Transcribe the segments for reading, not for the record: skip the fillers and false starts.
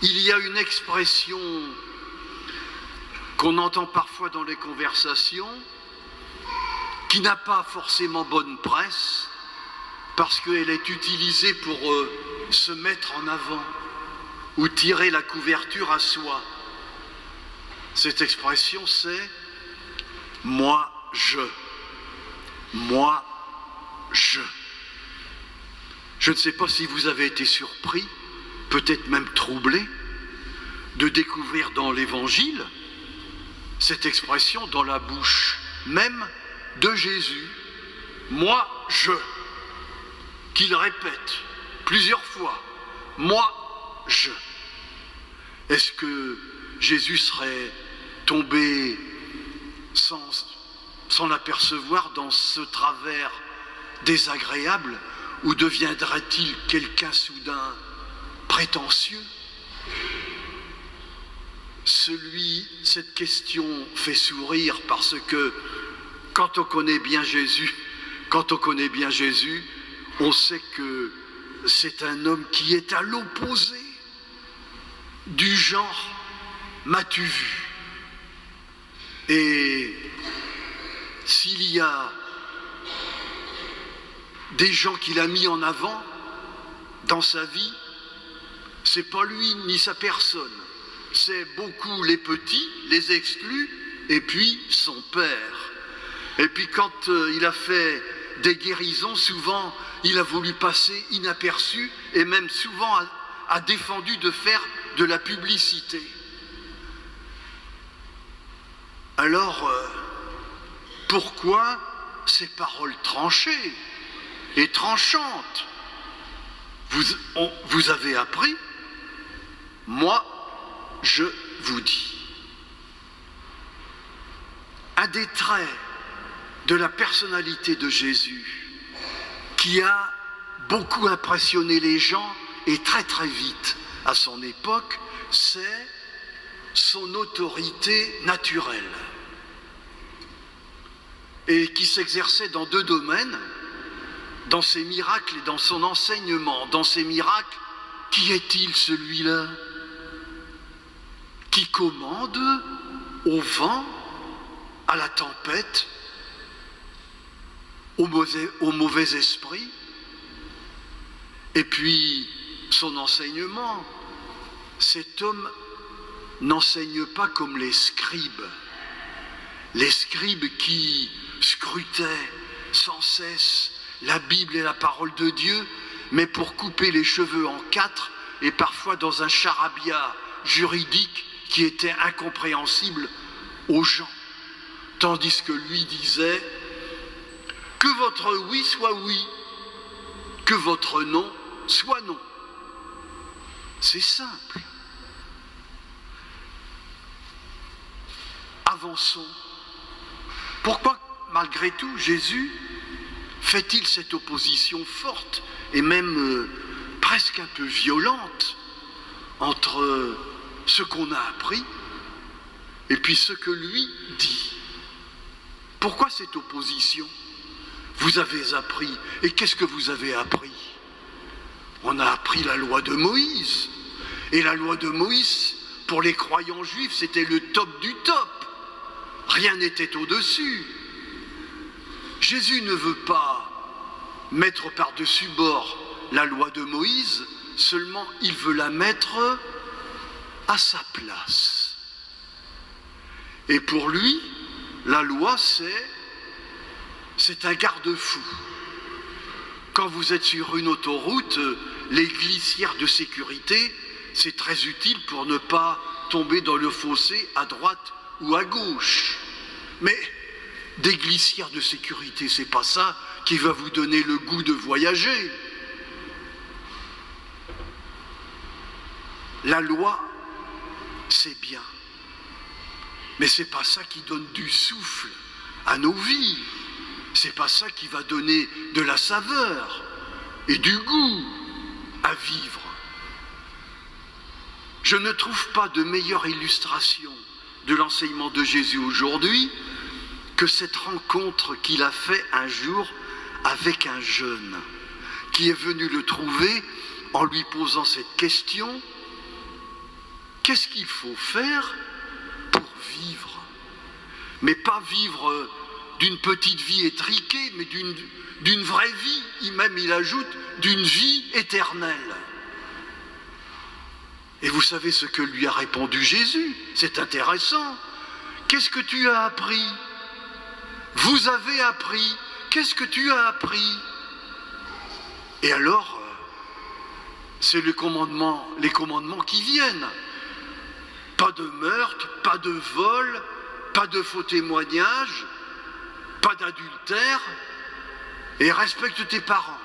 Il y a une expression qu'on entend parfois dans les conversations, qui n'a pas forcément bonne presse, parce qu'elle est utilisée pour se mettre en avant ou tirer la couverture à soi. Cette expression, c'est « moi, je ». Moi, je. Je ne sais pas si vous avez été surpris, peut-être même troublé, de découvrir dans l'Évangile cette expression dans la bouche même de Jésus. Moi, je. Qu'il répète plusieurs fois. Moi, je. Est-ce que Jésus serait tombé sans l'apercevoir dans ce travers désagréable, ou deviendrait-il quelqu'un soudain prétentieux? Cette question fait sourire parce que quand on connaît bien Jésus, on sait que c'est un homme qui est à l'opposé du genre « m'as-tu vu ?» Et s'il y a des gens qu'il a mis en avant dans sa vie, c'est pas lui ni sa personne, c'est beaucoup les petits, les exclus, et puis son père. Et puis quand il a fait des guérisons, souvent il a voulu passer inaperçu, et même souvent a défendu de faire de la publicité. Alors, pourquoi ces paroles tranchées et tranchantes? Vous avez appris, moi, je vous dis. Un des traits de la personnalité de Jésus qui a beaucoup impressionné les gens et très très vite à son époque, c'est son autorité naturelle et qui s'exerçait dans deux domaines, dans ses miracles et dans son enseignement. Dans ses miracles, qui est-il celui-là qui commande au vent, à la tempête, au mauvais esprit? Et puis son enseignement, cet homme n'enseigne pas comme les scribes qui scrutaient sans cesse la Bible et la parole de Dieu, mais pour couper les cheveux en quatre et parfois dans un charabia juridique qui était incompréhensible aux gens. Tandis que lui disait que votre oui soit oui, que votre non soit non. C'est simple. Avançons. Pourquoi, malgré tout, Jésus fait-il cette opposition forte et même presque un peu violente entre ce qu'on a appris et puis ce que lui dit? Pourquoi cette opposition? Vous avez appris, et qu'est-ce que vous avez appris? On a appris la loi de Moïse, et la loi de Moïse, pour les croyants juifs, c'était le top du top. Rien n'était au-dessus. Jésus ne veut pas mettre par-dessus bord la loi de Moïse, seulement il veut la mettre à sa place. Et pour lui, la loi, c'est un garde-fou. Quand vous êtes sur une autoroute, les glissières de sécurité, c'est très utile pour ne pas tomber dans le fossé à droite ou à gauche. Mais des glissières de sécurité, c'est pas ça qui va vous donner le goût de voyager. La loi, c'est bien, mais c'est pas ça qui donne du souffle à nos vies. C'est pas ça qui va donner de la saveur et du goût à vivre. Je ne trouve pas de meilleure illustration de l'enseignement de Jésus aujourd'hui que cette rencontre qu'il a fait un jour avec un jeune qui est venu le trouver en lui posant cette question: Qu'est-ce qu'il faut faire pour vivre? Mais pas vivre d'une petite vie étriquée, mais d'une vraie vie, il ajoute, d'une vie éternelle. Et vous savez ce que lui a répondu Jésus? C'est intéressant. Qu'est-ce que tu as appris? Vous avez appris. Qu'est-ce que tu as appris? Et alors, c'est les commandements qui viennent. Pas de meurtre, pas de vol, pas de faux témoignages, pas d'adultère, et respecte tes parents.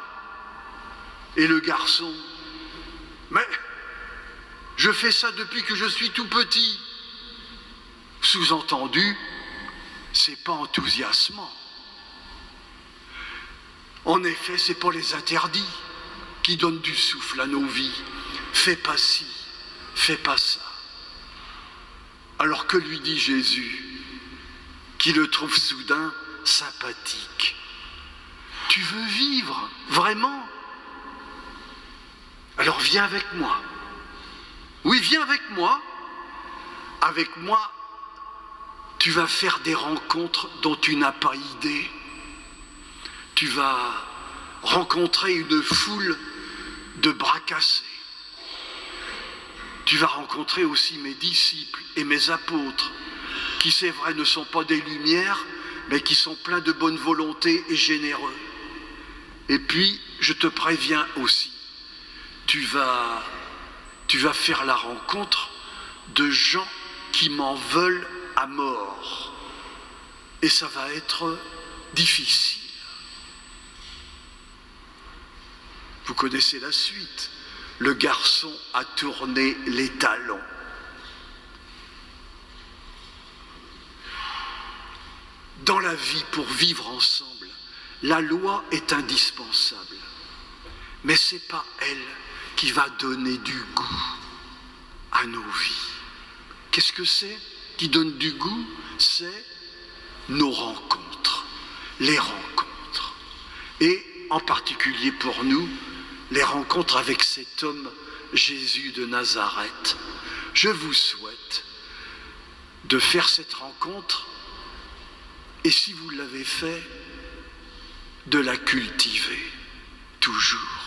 Et le garçon, mais je fais ça depuis que je suis tout petit. Sous-entendu, c'est pas enthousiasmant. En effet, c'est pas les interdits qui donnent du souffle à nos vies. Fais pas ci, fais pas ça. Alors que lui dit Jésus, qui le trouve soudain sympathique? Tu veux vivre, vraiment? Alors viens avec moi. Oui, viens avec moi. Avec moi, tu vas faire des rencontres dont tu n'as pas idée. Tu vas rencontrer une foule de bras cassés. Tu vas rencontrer aussi mes disciples et mes apôtres, qui c'est vrai ne sont pas des lumières, mais qui sont pleins de bonne volonté et généreux. Et puis, je te préviens aussi, tu vas faire la rencontre de gens qui m'en veulent à mort. Et ça va être difficile. Vous connaissez la suite. Le garçon a tourné les talons. Dans la vie, pour vivre ensemble, la loi est indispensable. Mais ce n'est pas elle qui va donner du goût à nos vies. Qu'est-ce que c'est qui donne du goût? C'est nos rencontres, les rencontres. Et en particulier pour nous, les rencontres avec cet homme, Jésus de Nazareth. Je vous souhaite de faire cette rencontre et si vous l'avez fait, de la cultiver toujours.